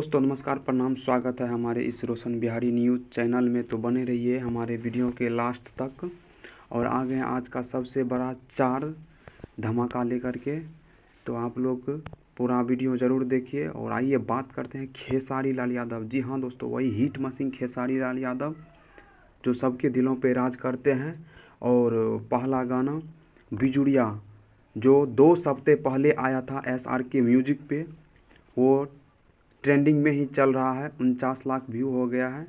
दोस्तों नमस्कार प्रणाम, स्वागत है हमारे इस रोशन बिहारी न्यूज़ चैनल में। तो बने रहिए हमारे वीडियो के लास्ट तक। और आ गए आज का सबसे बड़ा 4 धमाका लेकर के। तो आप लोग पूरा वीडियो ज़रूर देखिए। और आइए बात करते हैं खेसारी लाल यादव। जी हाँ दोस्तों, वही हिट मशीन खेसारी लाल यादव जो सबके दिलों पे राज करते हैं। और पहला गाना बिजुड़िया जो 2 हफ्ते पहले आया था SRK म्यूजिक पे, वो ट्रेंडिंग में ही चल रहा है। 49 लाख व्यू हो गया है।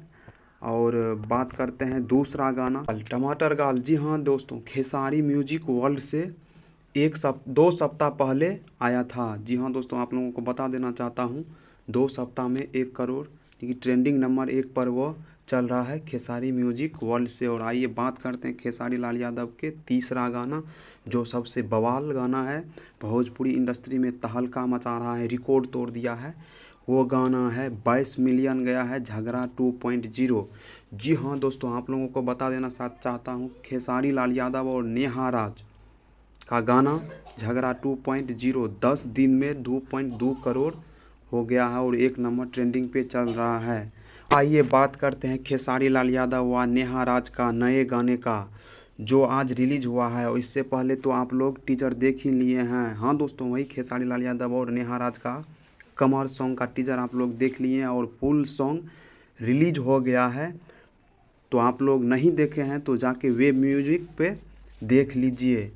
और बात करते हैं दूसरा गाना टमाटर गाल। जी हाँ दोस्तों, खेसारी म्यूजिक वर्ल्ड से 2 सप्ताह पहले आया था। जी हाँ दोस्तों, आप लोगों को बता देना चाहता हूँ 2 सप्ताह में 1 करोड़ क्योंकि ट्रेंडिंग नंबर 1 पर वो चल रहा है खेसारी म्यूजिक वर्ल्ड से। और आइए बात करते हैं खेसारी लाल यादव के तीसरा गाना जो सबसे बवाल गाना है, भोजपुरी इंडस्ट्री में तहलका मचा रहा है, रिकॉर्ड तोड़ दिया है। वो गाना है 22 मिलियन गया है, झगड़ा 2.0। जी हाँ दोस्तों, आप लोगों को बता देना चाहता हूँ खेसारी लाल यादव और नेहा राज का गाना झगड़ा 2.0 10 दिन में 2.2 करोड़ हो गया है और 1 नंबर ट्रेंडिंग पे चल रहा है। आइए बात करते हैं खेसारी लाल यादव व नेहा राज का नए गाने का जो आज रिलीज हुआ है। और इससे पहले तो आप लोग टीजर देख ही लिए हैं। हाँ दोस्तों, वही खेसारी लाल यादव और नेहा राज का कमर सॉन्ग का टीजर आप लोग देख लिए हैं और फुल सॉन्ग रिलीज हो गया है। तो आप लोग नहीं देखे हैं तो जाके वेब म्यूजिक पे देख लीजिए।